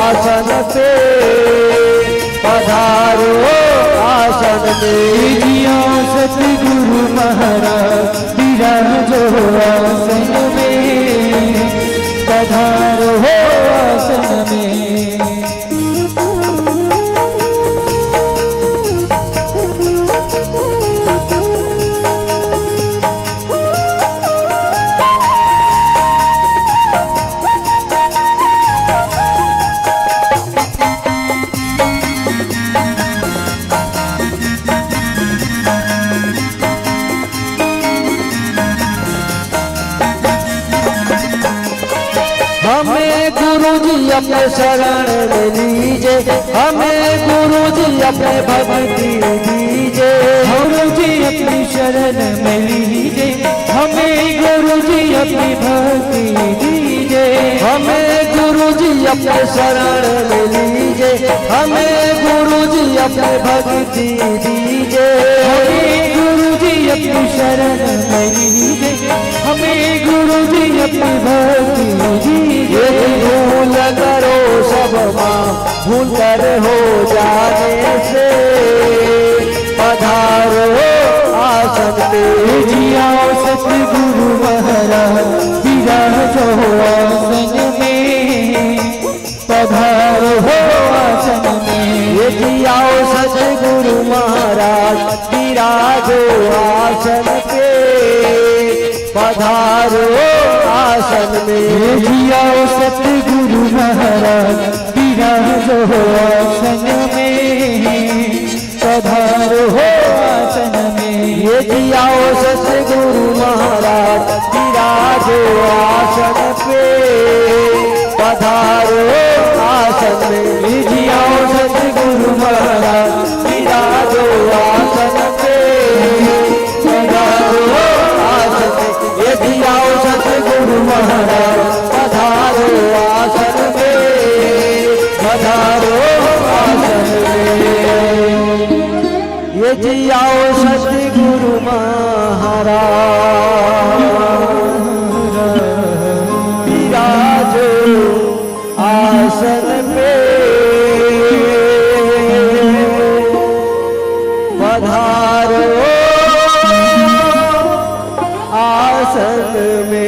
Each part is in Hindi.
आसन पे पधारो आसन में। जिया सतगुरु महाराज विराजो आसन में, पधारो आसन में। हमें गुरु जी अपने शरण में लीजे, हमें गुरु जी अपने भक्ति दीजे। गुरु जी अपनी शरण में लीजे, हमें गुरु जी अपनी भक्ति दीजे। हमें गुरु जी अपने शरण में लीजे, हमें गुरु जी अपने भक्ति दीजे। हमें गुरु जी अपनी शरण में लीजे, हमें गुरु जी अपनी भक्ति दीजे। भूल करो सब माँ भूल कर हो जाने से, पधारो आसन पे। जिया सतगुरु महाराज विराजो आसन में, पधारो आसन में। ये जिया सतगुरु महाराज विराजो आसन पे, पधारो आसन में। जिया सतगुरु महाराज विराजो आसन में, पधारो आसन में। ये जिया सतगुरु महाराज विराजो आसन पे, पधारो आसन में। जिया सतगुरु महाराज विराजो आसन पे, पधारो आसन में। ये जिया सतगुरु महाराज पधारो आसन पे, पधारो आसन में। ये जिया सतगुरु महाराज विराजो आसन पे, पधारो आसन में।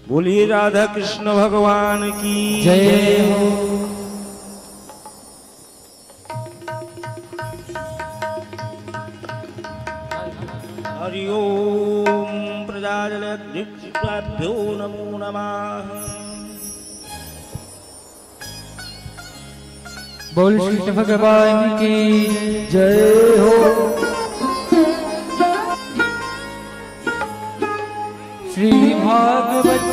बोलिए राधा कृष्ण भगवान की जय हो। हरि ओम प्रजाजलेभ्यो नमो नमः। बोल श्री भगवान की जय हो। श्री भागवत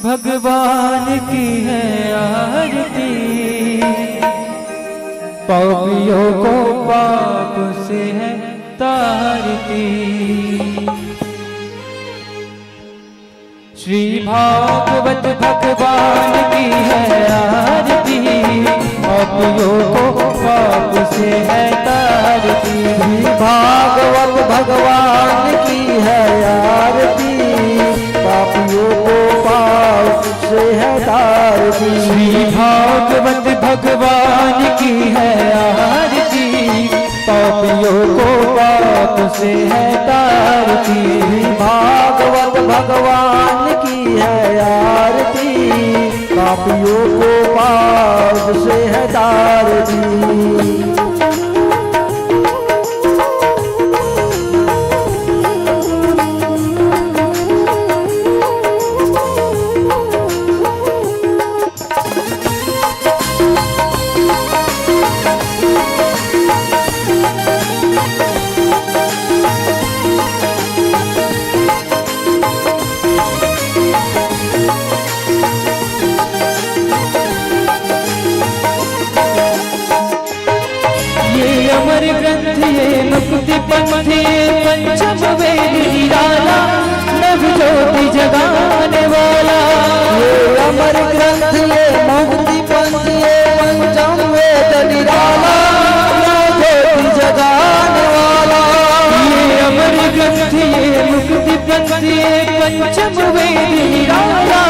भगवान की है आरती, पापियों को पाप से है तारती। श्री भागवत भगवान की है आरती, पापियों को पाप से है तारती। भागवत भगवान की है आरती, पापियों को पाप से है तारती। श्री भागवत भगवान की है आरती, पापियों को पाप से है तारती। भागवत भगवान की है आरती, पापियों को पाप से है तार दी। अमर ग्रंथ ये मुक्ति पंथ ये पंचम वेद निराला, नव ज्योति जगाने वाला। ये अमर ग्रंथ ये मुक्ति पंथ ये पंचम वेद निराला, नव ज्योति जगाने वाला। ये अमर ग्रंथ ये मुक्ति पंथ ये पंचम वेद निराला,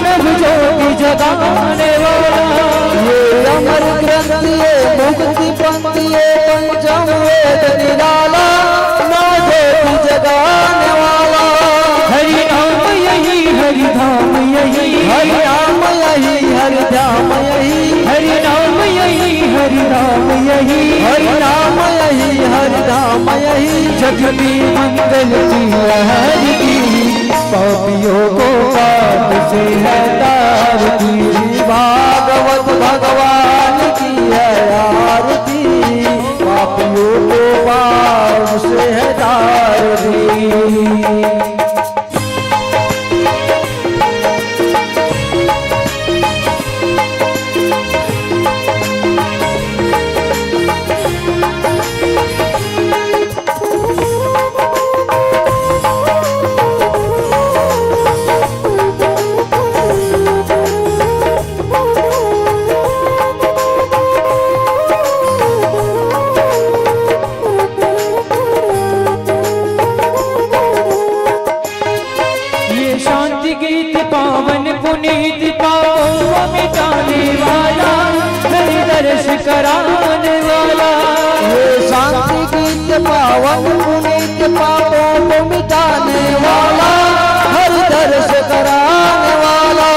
नव ज्योति जगाने वाला। ये अमर ग्रंथ ये मुक्ति पंथ ये पंचम वेद निराला, नव ज्योति जगाने वाला। हरि नाम यही हरि धाम यही, हरि नाम यही हरि धाम यही, हरि नाम यही हरि धाम यही, हरि नाम यही हरि धाम यही। जग में मंगल की लहर की, पापियों को पाप से है तार दी। भागवत भगवान की है आरती, पापियों को पाप से है तार दी। गीत पावन पुनीत पापों को मिटाने वाला, हरि दर्श कराने वाला। ये शांति गीत पावन पुनीत पापों को मिटाने वाला, हरि दर्श कराने वाला।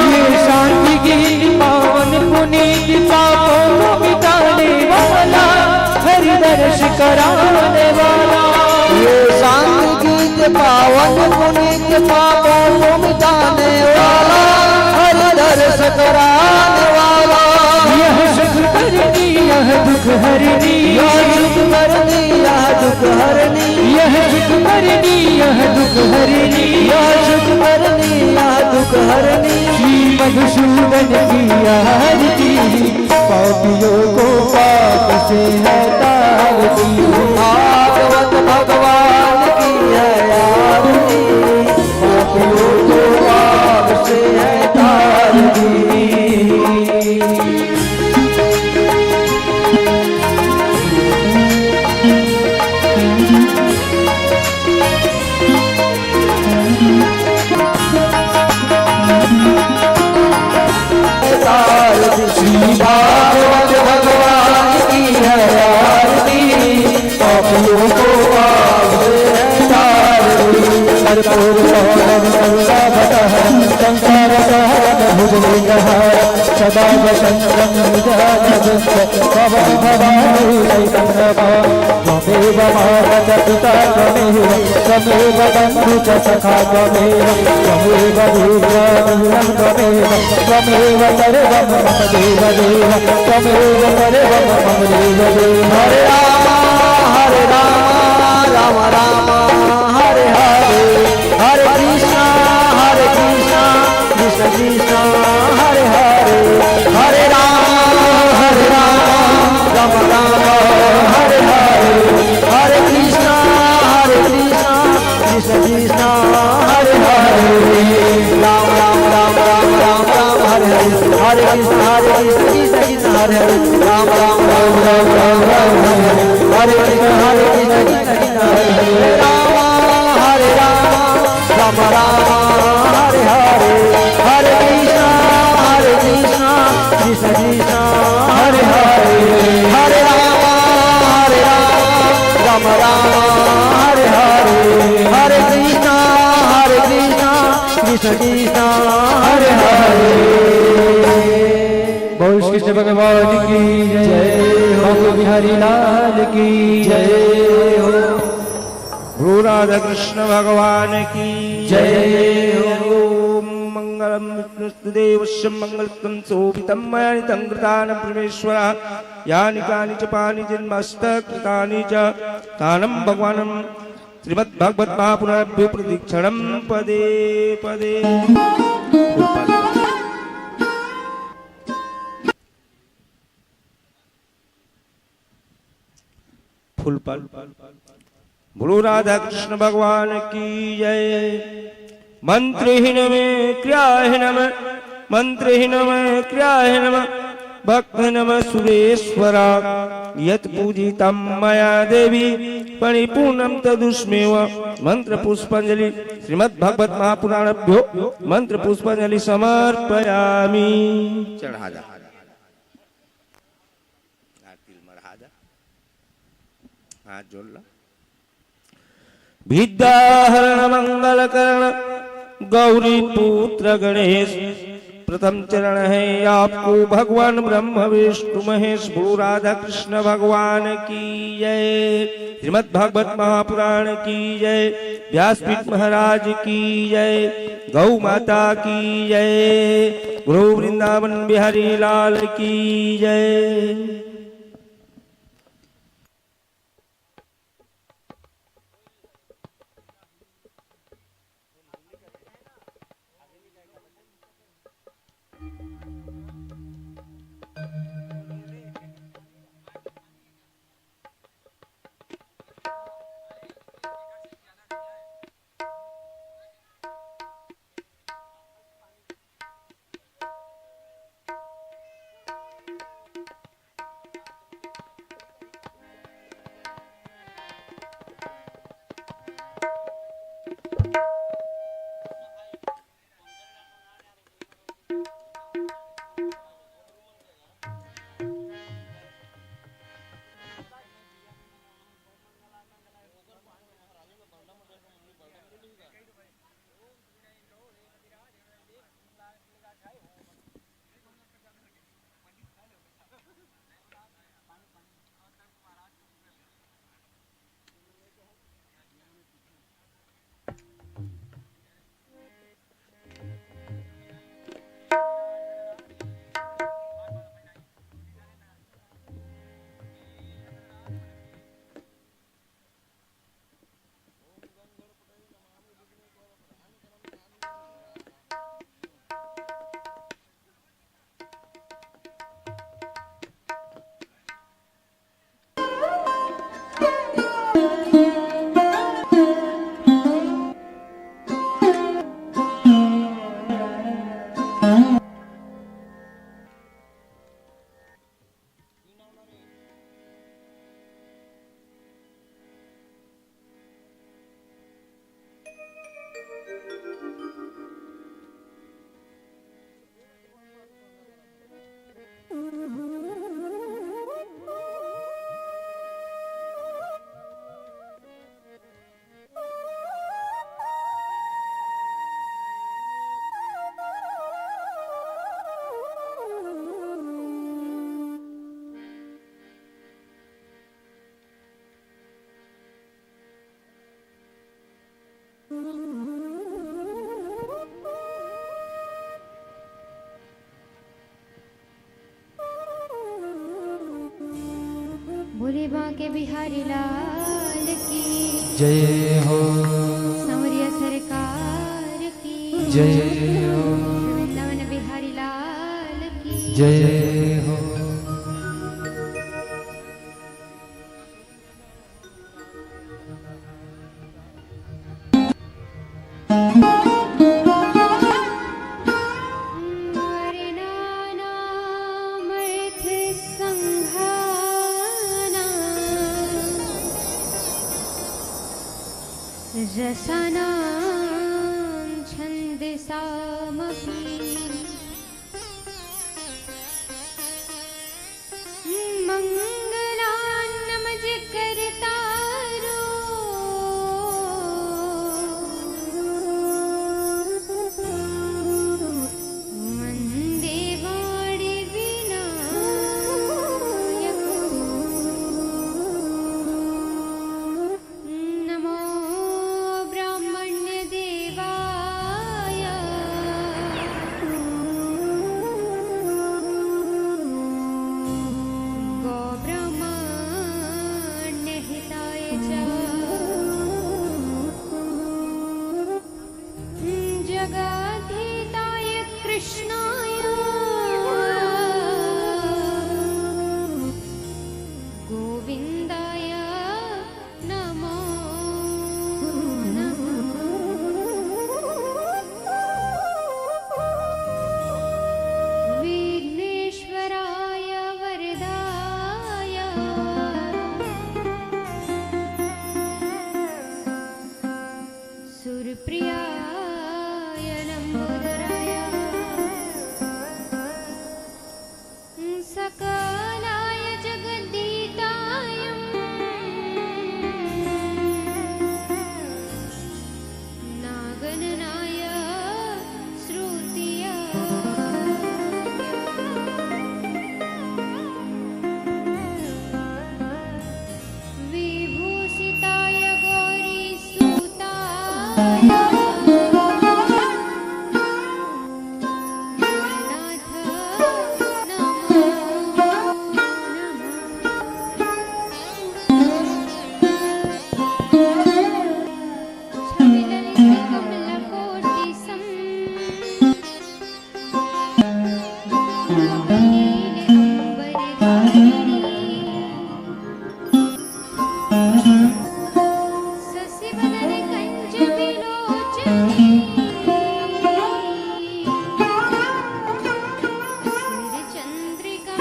ये शांति गीत पावन पुनीत पापों को मिटाने वाला, हरि दर्श कराने वाला। ये शांति गीत पावन पुनीत पापों को मिटाने वाला, हरि दर्श कराने वाला। यह सुख करनी यह दुख हरनी, यह सुख करनी यह दुख हरनी, यह सुख करनी यह दुख हरनी, यह सुख करनी यह दुख हरनी। श्री मधुसूदन की आरती, पापियों को पाप से है तार दी। भागवत भगवान की है आरती, पापियों को पाप से है तार दी। श्री भागवत भगवान की है आरती, पापियों को पाप से है तार दी। कर्पूर संसार भुजलिंगहार सदा वसंतं पवन भवानी त्वमेव माता पिता त्वमेव बन्धु च सखा त्वमेव वीर्यं त्वमेव सर्वं मम देव देव त्वमेव सर्वं मम देव देव। हरे राम राम राम हरे हरे, हरे कृष्णा कृष्ण कृष्ण हरे हरे, हरे राम राम राम हरे हरे, हरे कृष्णा कृष्ण कृष्ण हरे हरे। राम राम राम राम राम राम हरे हरे, हरे कृष्ण कृष्ण कृष्ण हरे हरे। राम राम राम राम राम राम हरे हरे, हरे कृष्ण कृष्ण कृष्ण हरे हरे। राम हरे राम राम राम हरे हरे, हरे कृष्ण कृष्ण कृष्ण हरे हरे, हरे राम राम राम हरे हरे, हरे कृष्ण कृष्ण हरे हरे। बोल श्री कृष्ण भगवान की जय हो, बिहारी लाल की जय हो, गुरु राधा कृष्ण भगवान की जय हो। ओम मंगलम विष्णुदेवस्य मंगलम शोभितं मया नितं कृतानं परमेश्वर यानि कानि च पानि जन्मस्तकृतानि च तानं भगवानं श्रीमद्भागवत महापुराणाभ्यो प्रदीक्षणं पदे पदे। फूलपाल बोलो राधा कृष्ण भगवान की जय। मंत्रहीन में क्रियाहीन में मंत्रहीन में क्रियाहीन में भक्त नम सुरेश्वरा यत् पूजितं मया देवी परिपूर्णं तदुष्मेव। मंत्र पुष्पांजलि श्रीमद्भागवत महापुराणाभ्यो मंत्र पुष्पांजलि समर्पयामि। चढ़ा जा हाथ जोड़ ला। विद्याहरण मंगलकरण गौरी पुत्र गणेश प्रथम चरण है आपको भगवान ब्रह्म विष्णु महेश। गुरु राधा कृष्ण भगवान की जय। श्रीमद् भागवत महापुराण की जय। व्यासपीठ महाराज की जय। गौ माता की जय। गुरु वृंदावन बिहारी लाल की जय। भोले बांके बिहारी लाल की जय हो, सांवरिया सरकार की जय हो, वृंदावन बिहारी लाल की जय हो। रसानां छन्दसामपि मंगलान्नमज करतारो जगद्धिताय कृष्णाय गोविन्दाय नमो नमः। विघ्नेश्वराय वरदाय सुरप्रियाय लम्बोदराय सकलाय जगद्दिताय नागननाय श्रुतिया विभूषिताय गौरीसुताय नाथ नमो ससिवदने कंचविलोचने श्रीचन्द्रिका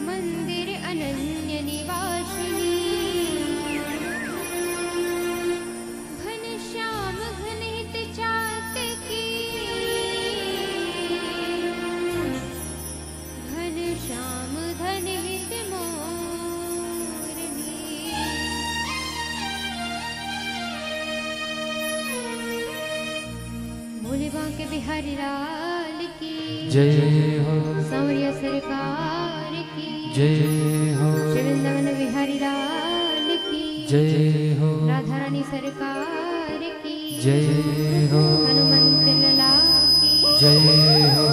मंदिर अनन्य निवासिनी घनश्याम घनहित चातकी घनश्याम घनहित मोरनी भोले बांके बिहारी लाल की जय हो सांवरिया सरकार की जय हो श्री वृंदावन बिहारी लाल की जय हो राधा रानी सरकार की जय हो हनुमंत लला की जय हो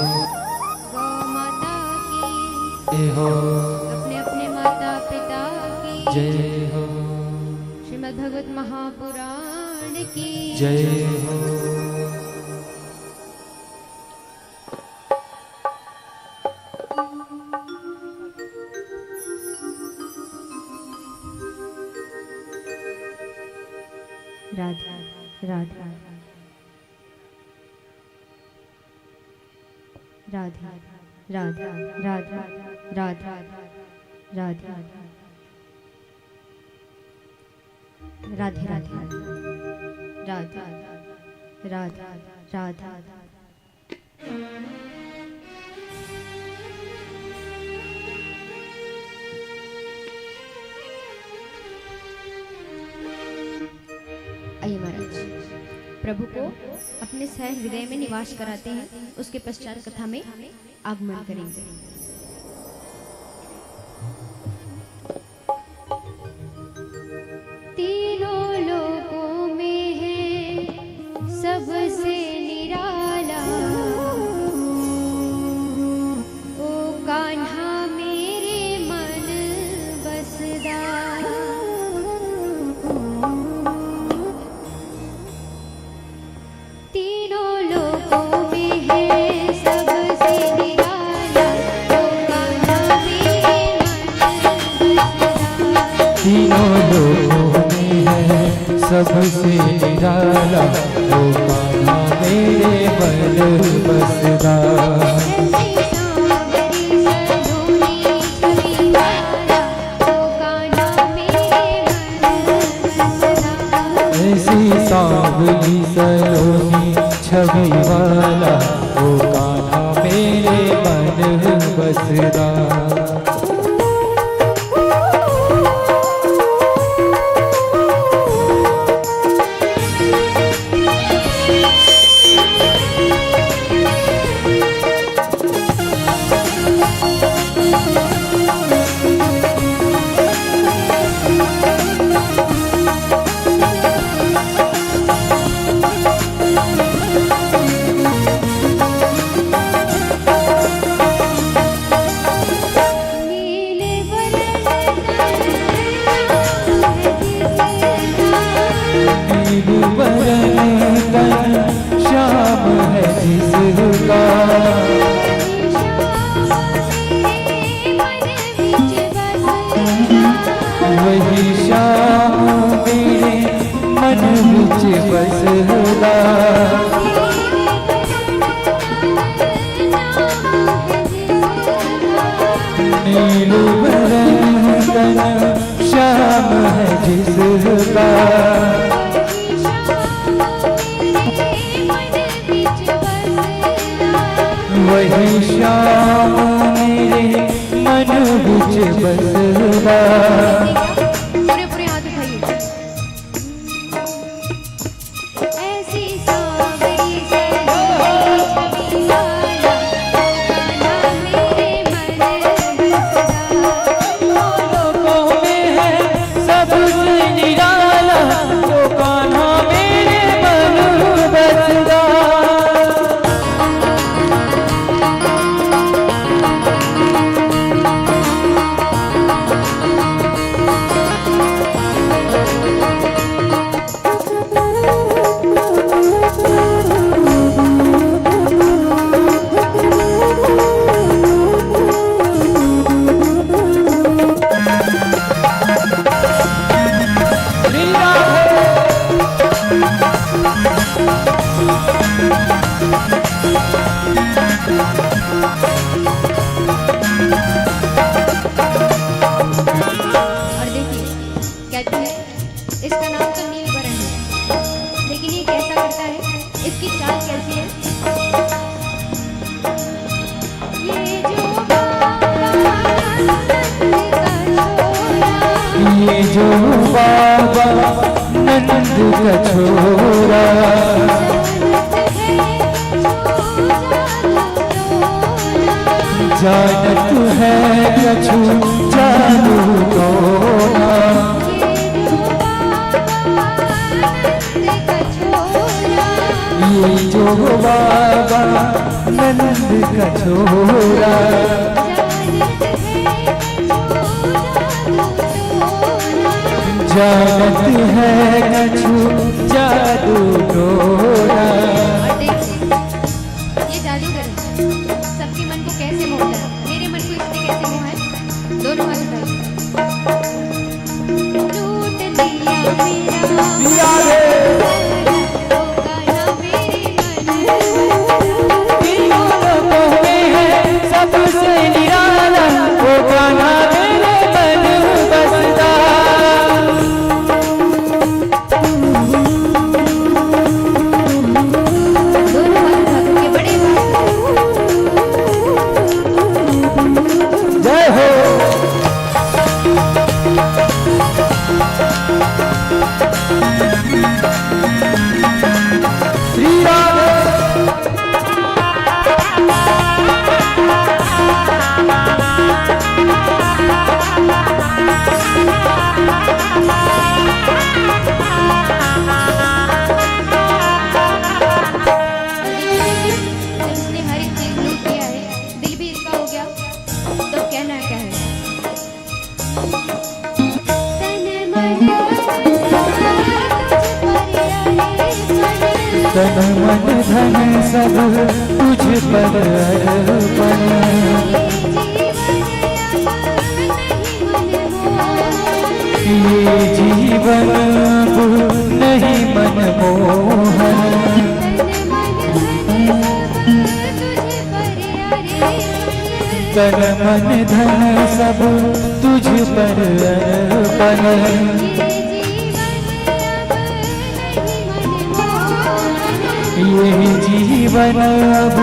गौ माता की जय हो अपने अपने माता पिता की जय हो श्रीमद् भगवत महापुराण की जय हो राधा राधा राधा राधा राधा राधा राधा राधे राधे राधा राधा राधा आइए महाराज, प्रभु को अपने सह हृदय में निवास कराते हैं, उसके पश्चात कथा में आगमन करेंगे। तीनों लोकों में है सबसे निराला, ओ कान्हा मेरे मन बसदा। तीनों लोकों में है सबसे निराला, ओ कान्हा मेरे मन बसदा। तीनों लोगों में है सबसे निराला, वो कान्हा मेरे मन बसदा। ऐसी सांवरी सलोनी छवि वाला, ओ कान्हा मेरे मन बसदा। ऐसी सांवली सलोनी छवि वाला, वो कान्हा मेरे मन बसदा। वही श्याम मेरे मन विच बसदा। पूरे पूरे हाथ उठाइए। ऐसी सांवरी छवि लाला, गाना मेरे मन बसदा। लोगों में है सबसे निराला, वो कान्हा मेरे मन बसदा। और देखिए कहते हैं इसका नाम तो नीलवरण है, लेकिन ये कैसा करता है, इसकी चाल कैसी है। ये जो बाबा नंद का छोरा, ये जो बाबा नंद का छोरा, जानत है कछु जादू टोना। ये जो बाबा नंद का छोरा, जानत है कछु जादू टोना। और देखिए ये जादूगर सबके मन को कैसे मोहता है, मेरे मन को इसने कैसे मोहा है। दोनों हाथ उठाइए। लूट लिया मेरा वो गाना मेरे मन तीनों लोगों में है सबसे निराला, वो गाना मेरे मन बसदा। दोनों हाथ उठा के बड़े जय हो। श्री राम। जब इसने हर एक चीज लूट लिया है, दिल भी इसका हो गया, तो कहना क्या है। तन मन धन सब तुझ पर अर्पण। ये जीवन अब नहीं मनमोहन। तन मन धन सब तुझ पर अर्पण। ये जीवन अब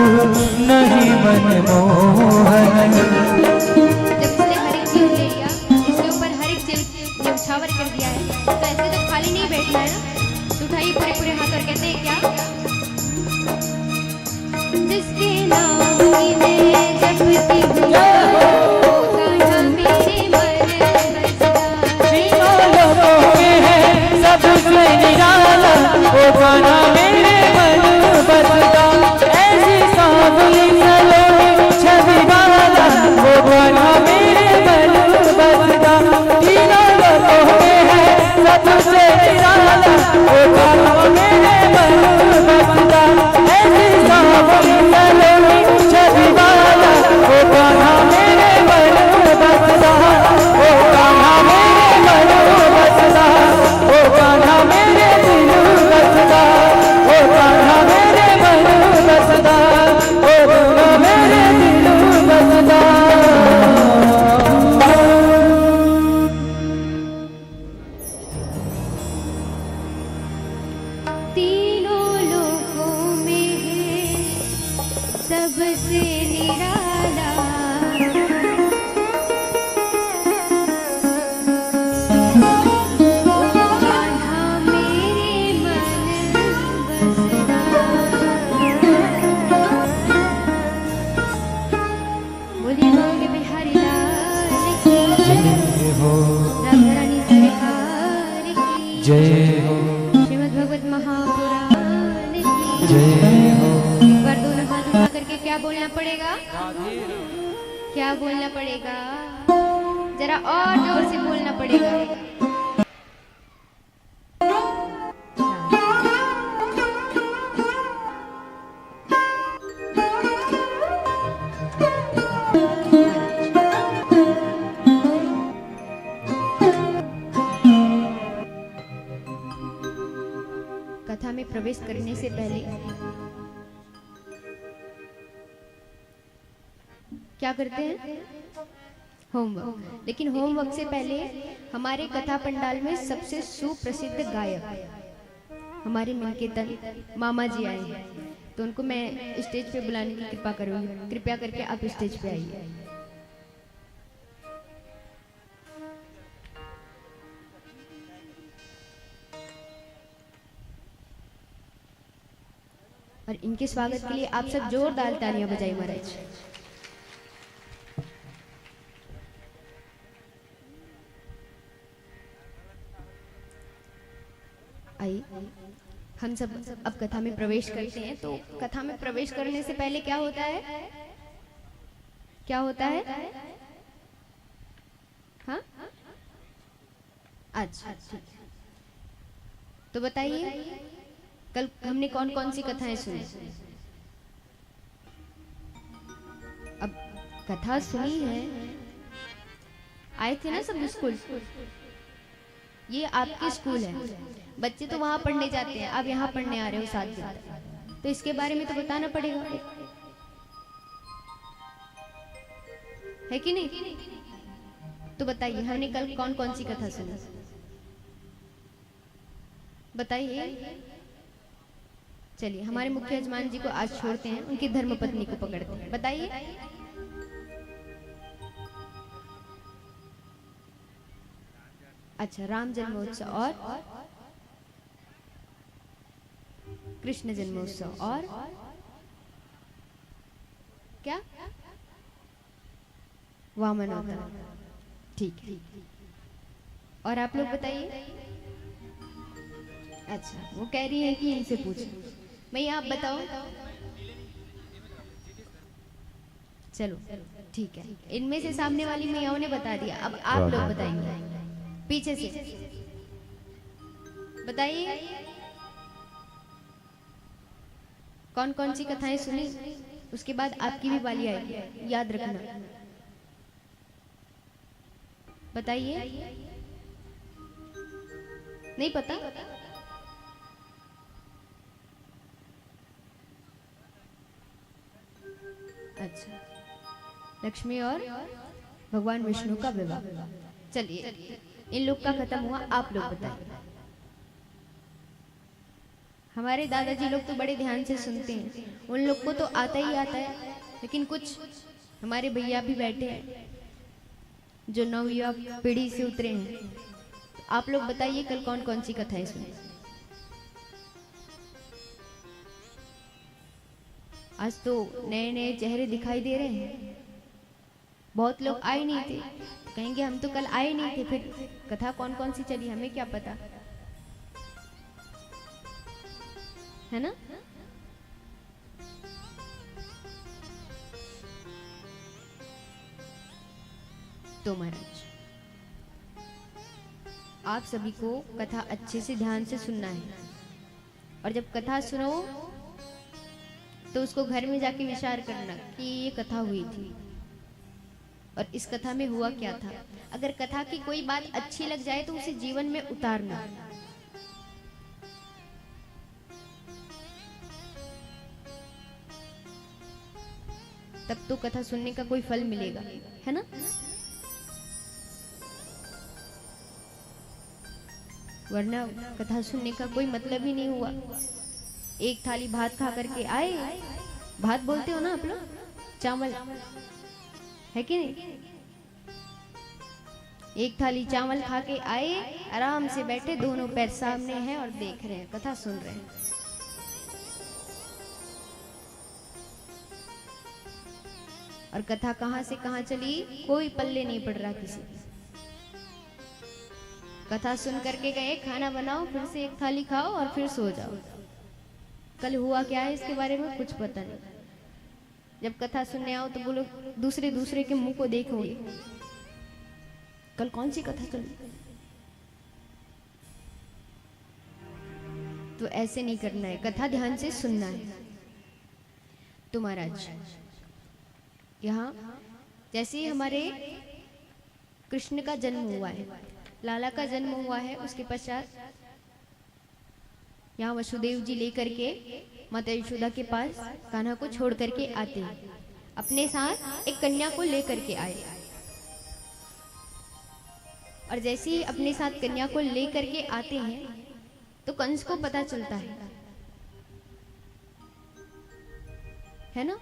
नहीं मनमोहन। जब इसने हर एक चीज ले लिया, इसके ऊपर हर एक चीज न्यौछावर कर दिया है, तो ऐसे तो खाली नहीं बैठना है ना। तो उठाइए पूरे पूरे हाथ और कहते हैं क्या। जिसके नाम की मैं जपती हूँ, वो गाना मेरे मन बसदा। तीनों लोगों में है सबसे निराला, वो गाना मेरे मन बसदा। ऐसी सांवली सलोनी छवि वाला, वो गाना मेरे मन बसदा। तीनों लोगों में है सबसे निराला, वो गाना मेरे मन बसदा। ऐसी सांवली सलोनी छवि वाला, वो गाना मेरे मन बसदा। वो गाना मेरे मन बसदा, वो गाना मेरे दिल बसदा। वो गाना मेरे मन बसदा, वो गाना मेरे दिल बसदा। तीनों लोगों में है सबसे जय हो। एक बार दोनों हाथ उठा करके क्या बोलना पड़ेगा? क्या बोलना पड़ेगा? जरा और जोर से बोलना पड़ेगा। कथा में प्रवेश करने से पहले क्या करते हैं? होमवर्क। लेकिन होमवर्क से पहले हमारे कथा पंडाल में सबसे सुप्रसिद्ध गायक हमारे निकेतन मामा जी आए हैं, तो उनको मैं स्टेज पे बुलाने की कृपा करूंगी। कृपया करके आप स्टेज पे आइए। और इनके स्वागत के लिए आप सब जोरदार तालियां बजाइए महाराज। आइए हम सब अब कथा में प्रवेश करते हैं। तो कथा में प्रवेश करने से पहले क्या होता है? क्या होता है? हाँ, अच्छा ठीक। तो बताइए कल हमने कौन कौन सी कथाएं सुनी? अब कथा सुनी है, आए थे ना सब स्कूल। ये आपकी स्कूल है, बच्चे तो वहां पढ़ने जाते हैं, आप यहाँ पढ़ने आ रहे हो 7 दिन, तो इसके बारे में तो बताना पड़ेगा, है कि नहीं? तो बताइए हमने कल कौन कौन सी कथा सुनी? बताइए। चलिए हमारे मुख्य यजमान जी को आज छोड़ते हैं, उनकी धर्मपत्नी को पकड़ते हैं। बताइए। अच्छा, राम जन्मोत्सव और कृष्ण जन्मोत्सव और क्या? वामन अवतार। ठीक है। और आप लोग बताइए। अच्छा, वो कह रही है कि इनसे पूछो। भैया आप बताओ। चलो ठीक है, इनमें से सामने वाली मैयाओं ने बता दिया, अब आप लोग बताइए पीछे से। बताइए कौन कौन सी कथाएं सुनी, उसके बाद आपकी भी बारी आएगी, याद रखना। बताइए। नहीं पता? अच्छा, लक्ष्मी और भगवान विष्णु का विवाह। चलिए इन लोग का खत्म हुआ, आप लोग बताइए। हमारे दादाजी लोग तो बड़े ध्यान से सुनते हैं, उन लोग को तो आता ही आता है, लेकिन कुछ हमारे भैया भी बैठे हैं जो नवयुवा पीढ़ी से उतरे हैं। आप लोग बताइए कल कौन कौन सी कथाएं सुनी? आज तो नए नए चेहरे दिखाई दे रहे हैं, बहुत लोग आए नहीं थे, कहेंगे हम तो कल आए नहीं थे, फिर कथा कौन कौन सी चली हमें क्या पता, है ना? तो महाराज आप सभी को कथा अच्छे से ध्यान से सुनना है, और जब कथा सुनो तो उसको घर में जाके विचार करना कि ये कथा हुई थी और इस कथा में हुआ क्या था। अगर कथा की कोई बात अच्छी लग जाए तो उसे जीवन में उतारना। तब तो कथा सुनने का कोई फल मिलेगा, है ना? वरना कथा सुनने का कोई मतलब ही नहीं हुआ। एक थाली भात खा करके आए, भात बोलते हो ना आप लोग, चावल, है कि नहीं? एक थाली चावल खा के आए, आराम से बैठे, दोनों पैर सामने हैं और देख रहे हैं, कथा सुन रहे हैं। और कथा कहां से कहां चली कोई पल्ले नहीं पड़ रहा किसी। कथा सुन करके गए, खाना बनाओ, फिर से एक थाली खाओ और फिर सो जाओ। कल हुआ क्या है इसके बारे में कुछ पता नहीं। जब कथा सुनने आओ तो बोलो दूसरे दूसरे के मुंह को देखोगे, कल कौन सी कथा चली। तो ऐसे नहीं करना है, कथा ध्यान से सुनना है। तो महाराज यहाँ जैसे ही हमारे कृष्ण का जन्म हुआ है, लाला का जन्म हुआ है, उसके पश्चात यहाँ वसुदेव जी लेकर के माता यशोदा के पास कान्हा को छोड़ करके आते हैं। अपने साथ एक कन्या को लेकर के आए, और जैसे ही अपने साथ कन्या को लेकर के आते हैं तो कंस को पता चलता है ना।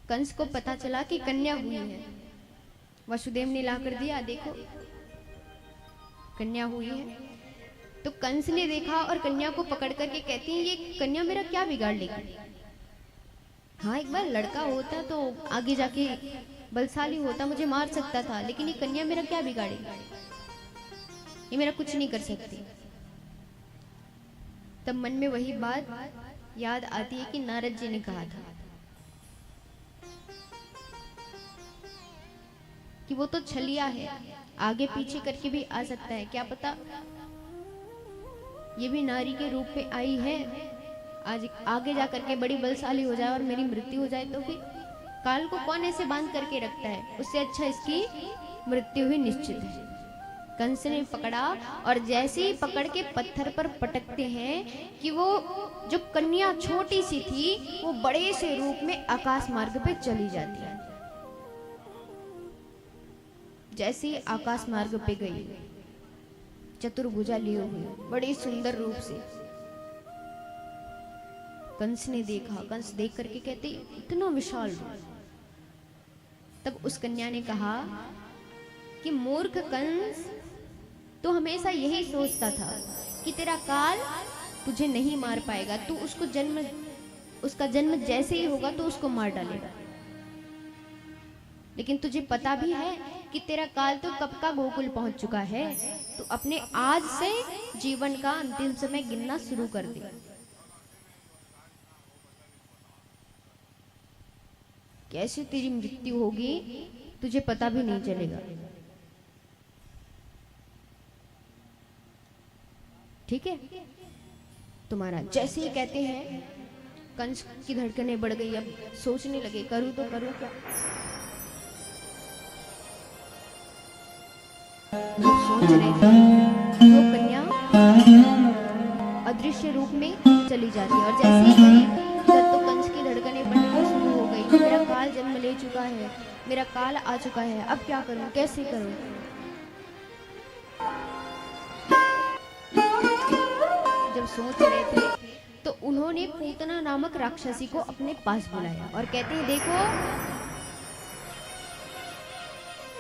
कंस को पता चला कि कन्या हुई है। वसुदेव ने ला कर दिया, देखो कन्या हुई है। तो कंस ने देखा और कन्या को पकड़ करके कहती है, ये कन्या मेरा क्या बिगाड़ लेगी। हाँ, एक बार लड़का होता तो आगे जाके बलशाली होता, मुझे मार सकता था, लेकिन ये कन्या मेरा क्या बिगाड़ेगी, ये मेरा कुछ नहीं कर सकती। तब मन में वही बात याद आती है कि नारद जी ने कहा था कि वो तो छलिया है, आगे पीछे करके भी आ सकता है, क्या पता ये भी नारी के रूप में आई है, आज आगे जा करके बड़ी बलशाली हो जाए और मेरी मृत्यु हो जाए तो फिर काल को कौन ऐसे बांध करके रखता है, उससे अच्छा इसकी मृत्यु ही निश्चित है। कंस ने पकड़ा और जैसे ही पकड़ के पत्थर पर पटकते हैं कि वो जो कन्या छोटी सी थी वो बड़े से रूप में आकाश मार्ग पे चली जाती है। जैसे ही आकाश मार्ग पे गई, चतुर्भुजा लिए हुए बड़े सुंदर रूप से, कंस ने देखा। कंस देख करके कहते इतना विशाल रूप। तब उस कन्या ने कहा कि मूर्ख कंस, तो हमेशा यही सोचता था कि तेरा काल तुझे नहीं मार पाएगा, तू उसका जन्म जैसे ही होगा तो उसको मार डालेगा। लेकिन तुझे पता भी है कि तेरा काल तो कब का गोकुल पहुंच चुका है, तो अपने आज से जीवन का अंतिम समय गिनना शुरू कर दे। कैसे तेरी मृत्यु होगी तुझे पता भी नहीं चलेगा। ठीक है, तुम्हारा जैसे ही कहते हैं कंस की धड़कनें बढ़ गई। अब सोचने लगे करूं तो करूं क्या। सोच रहे थे वो कन्या अदृश्य रूप में चली जाती है, और जैसे ही गई जब तो कंस की धड़कनें बढ़नी शुरू हो गई। मेरा काल जन्म ले चुका है, मेरा काल आ चुका है, अब क्या करूं, कैसे करूं। जब सोच रहे थे तो उन्होंने पूतना नामक राक्षसी को अपने पास बुलाया और कहते हैं देखो,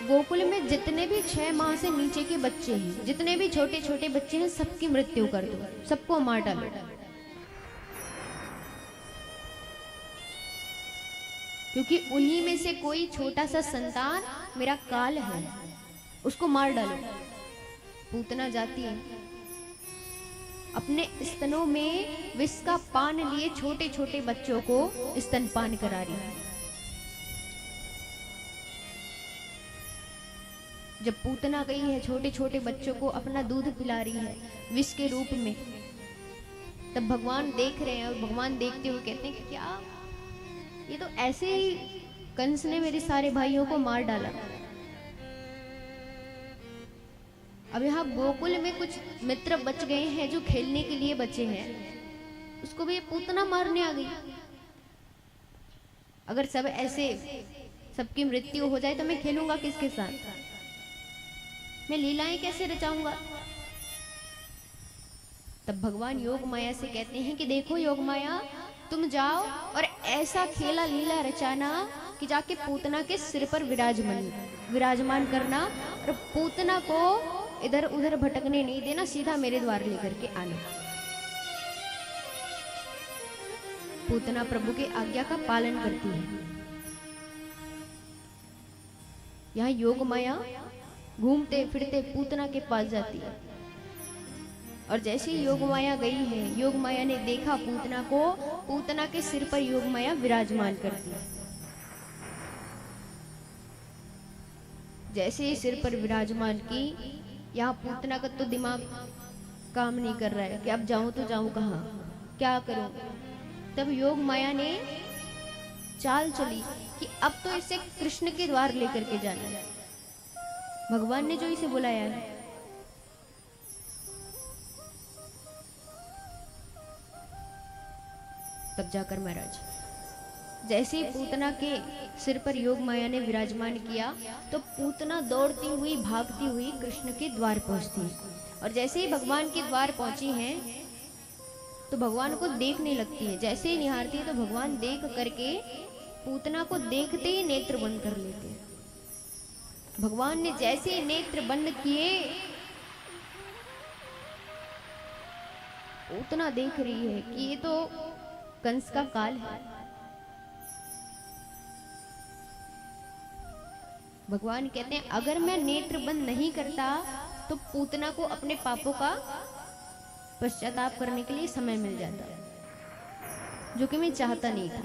गोकुल में जितने भी 6 माह से नीचे के बच्चे हैं, जितने भी छोटे छोटे बच्चे हैं, सबकी मृत्यु कर दो, सबको मार डालो। क्योंकि उन्हीं में से कोई छोटा सा संतान मेरा काल है, उसको मार डालो। पूतना जाती है, अपने स्तनों में विष का पान लिए छोटे छोटे बच्चों को स्तनपान करा रही है। जब पूतना गई है, छोटे छोटे बच्चों को अपना दूध पिला रही है विष के रूप में, तब भगवान देख रहे हैं और भगवान देखते हुए कहते हैं कि क्या ये तो ऐसे ही कंस ने मेरे सारे भाइयों को मार डाला। अब यहाँ गोकुल में कुछ मित्र बच गए हैं जो खेलने के लिए बचे हैं, उसको भी पूतना मारने आ गई। अगर सब ऐसे सबकी मृत्यु हो जाए तो मैं खेलूंगा किसके साथ, मैं लीलाएं कैसे रचाऊंगा। तब भगवान योग माया से कहते हैं कि देखो योग माया, तुम जाओ और ऐसा खेला लीला रचाना कि जाके पूतना के सिर पर विराजमान करना, और पूतना को इधर उधर भटकने नहीं देना, सीधा मेरे द्वार लेकर के आना। पूतना प्रभु के आज्ञा का पालन करती है। यहाँ योग माया घूमते फिरते पूतना के पास जाती है और जैसे ही योग माया गई है, योग माया ने देखा पूतना को, पूतना के सिर पर योग माया विराजमान कर दी। जैसे ही सिर पर विराजमान की, यहाँ पूतना का तो दिमाग काम नहीं कर रहा है कि अब जाऊं तो जाऊं कहाँ, क्या करूं। तब योग माया ने चाल चली कि अब तो इसे कृष्ण के द्वार लेकर के जाना है। भगवान ने जो इसे बुलाया है। तब जाकर महाराज जैसे ही पूतना के सिर पर योग माया ने विराजमान किया, तो पूतना दौड़ती हुई भागती हुई कृष्ण के द्वार पहुंचती है। और जैसे ही भगवान के द्वार पहुंची हैं, तो भगवान को देखने लगती है। जैसे ही निहारती है तो भगवान देख करके पूतना को देखते ही नेत्र बंद कर लेते हैं। भगवान ने जैसे ही नेत्र बंद किए, पूतना देख रही है कि ये तो कंस का काल है। भगवान कहते हैं अगर मैं नेत्र बंद नहीं करता तो पूतना को अपने पापों का पश्चाताप करने के लिए समय मिल जाता, जो कि मैं चाहता नहीं था।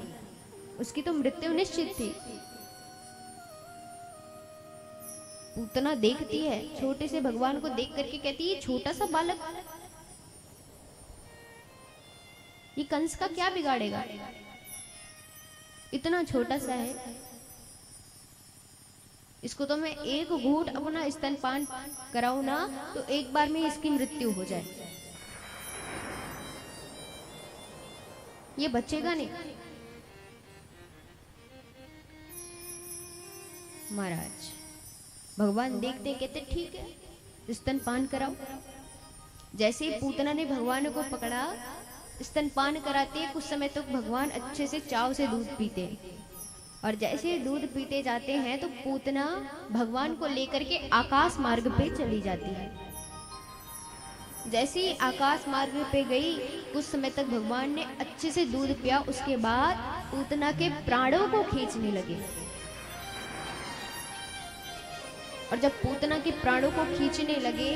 उसकी तो मृत्यु निश्चित थी। पूतना देखती है, छोटे से भगवान को देख करके कहती है, ये छोटा सा बालक, ये कंस का क्या बिगाड़ेगा, इतना छोटा सा है, इसको तो मैं एक घूंट अपना स्तनपान कराऊं ना तो एक बार में इसकी मृत्यु हो जाए, ये बचेगा नहीं। महाराज भगवान देखते कहते ठीक है स्तनपान कराओ। जैसे ही पूतना ने भगवान को पकड़ा, स्तनपान कराते कुछ समय तक भगवान अच्छे से चाव से दूध पीते, और जैसे दूध पीते जाते हैं तो पूतना भगवान को लेकर के आकाश मार्ग पे चली जाती है। जैसे ही आकाश मार्ग पे गई, कुछ समय तक भगवान ने अच्छे से दूध पिया। उसके बाद पूतना के प्राणों को खींचने लगे, और जब पूतना के प्राणों को खींचने लगे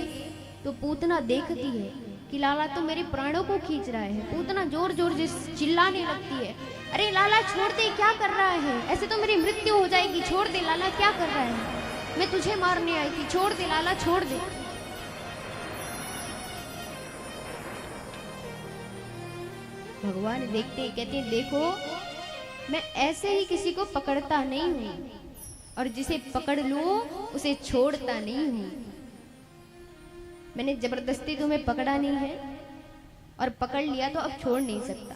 तो पूतना देखती है कि लाला तो मेरे प्राणों को खींच रहा है। पूतना जोर जोर से चिल्लाने लगती है, अरे लाला छोड़ दे, क्या कर रहा है, ऐसे तो मेरी मृत्यु हो जाएगी, छोड़ दे लाला, क्या कर रहा है, मैं तुझे मारने आई थी, छोड़ दे लाला, छोड़ दे। भगवान देखते ही कहते हैं, देखो मैं ऐसे ही किसी को पकड़ता नहीं हूं, और जिसे पकड़ लूं उसे छोड़ता नहीं हूं। मैंने जबरदस्ती तुम्हें पकड़ा नहीं है, और पकड़ लिया तो अब छोड़ नहीं सकता।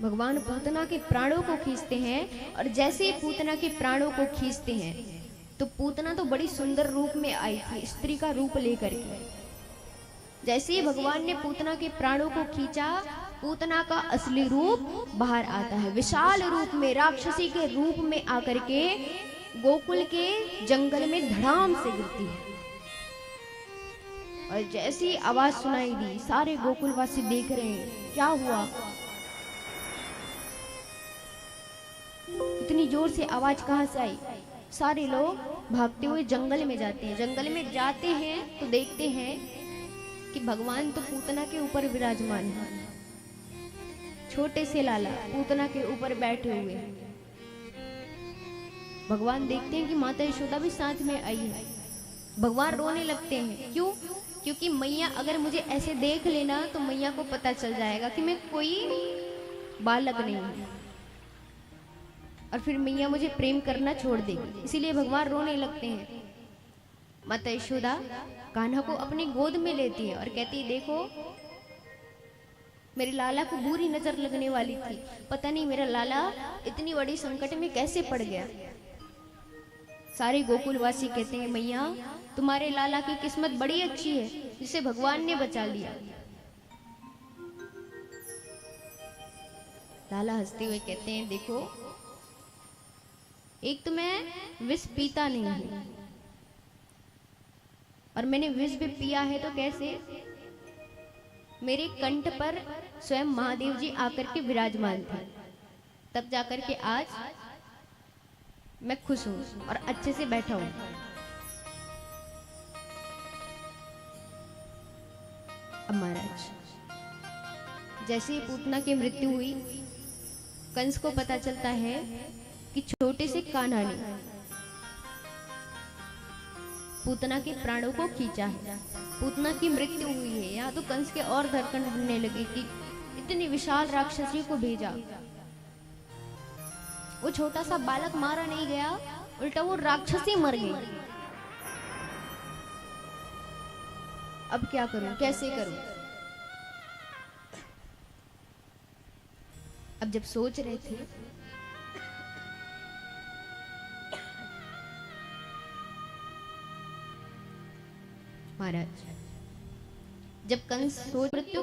भगवान पूतना के प्राणों को खींचते हैं, और जैसे ही पूतना के प्राणों को खींचते हैं तो पूतना तो बड़ी सुंदर रूप में आई थी, स्त्री का रूप लेकर के। जैसे ही भगवान ने पूतना के प्राणों को खींचा, पूतना का असली रूप बाहर आता है, विशाल रूप में, राक्षसी के रूप में आकर के गोकुल के जंगल में धड़ाम से गिरती है। और जैसी आवाज सुनाई दी, सारे गोकुलवासी देख रहे हैं क्या हुआ। इतनी जोर से आवाज कहां से आई। सारे लोग भागते हुए जंगल में जाते हैं। जंगल में जाते हैं तो देखते हैं कि भगवान तो पूतना के ऊपर विराजमान है, छोटे से लाला पूतना के ऊपर बैठे हुए हैं। भगवान देखते हैं कि माता यशोदा भी साथ में आई है। भगवान रोने लगते हैं, क्यों? क्योंकि मैया अगर मुझे ऐसे देख लेना तो मैया को पता चल जाएगा कि मैं कोई बालक नहीं हूं, और फिर मैया मुझे प्रेम करना छोड़ देगी। इसीलिए भगवान रोने लगते हैं। माता यशोदा कान्हा को अपनी गोद में लेती है और कहती है, देखो मेरे लाला को बुरी नजर लगने वाली थी, पता नहीं मेरा लाला इतनी बड़ी संकट में कैसे पड़ गया। सारे गोकुलवासी कहते हैं, मैया तुम्हारे लाला की किस्मत बड़ी अच्छी है, जिसे भगवान ने बचा लिया। लाला हंसते हुए कहते हैं, देखो एक तो मैं विष पीता नहीं हूं, और मैंने विष भी पिया है तो कैसे? मेरे कंठ पर स्वयं महादेव जी आकर के विराजमान थे, तब जाकर के आज मैं खुश हूं और अच्छे से बैठा हूं। अब महाराज, जैसे ही पूतना की मृत्यु हुई, कंस को पता चलता है कि छोटे से कान्हा ने पूतना के प्राणों को खींचा है। पूतना की मृत्यु हुई है। यहाँ तो कंस के और धड़कन बढ़ने लगे कि इतनी विशाल राक्षसी को भेजा, वो छोटा सा बालक मारा नहीं गया, उल्टा वो राक्षसी मर गई। अब क्या करूं, कैसे करूं? अब जब सोच रहे थे, महाराज, जब कंस सोच मृत्यु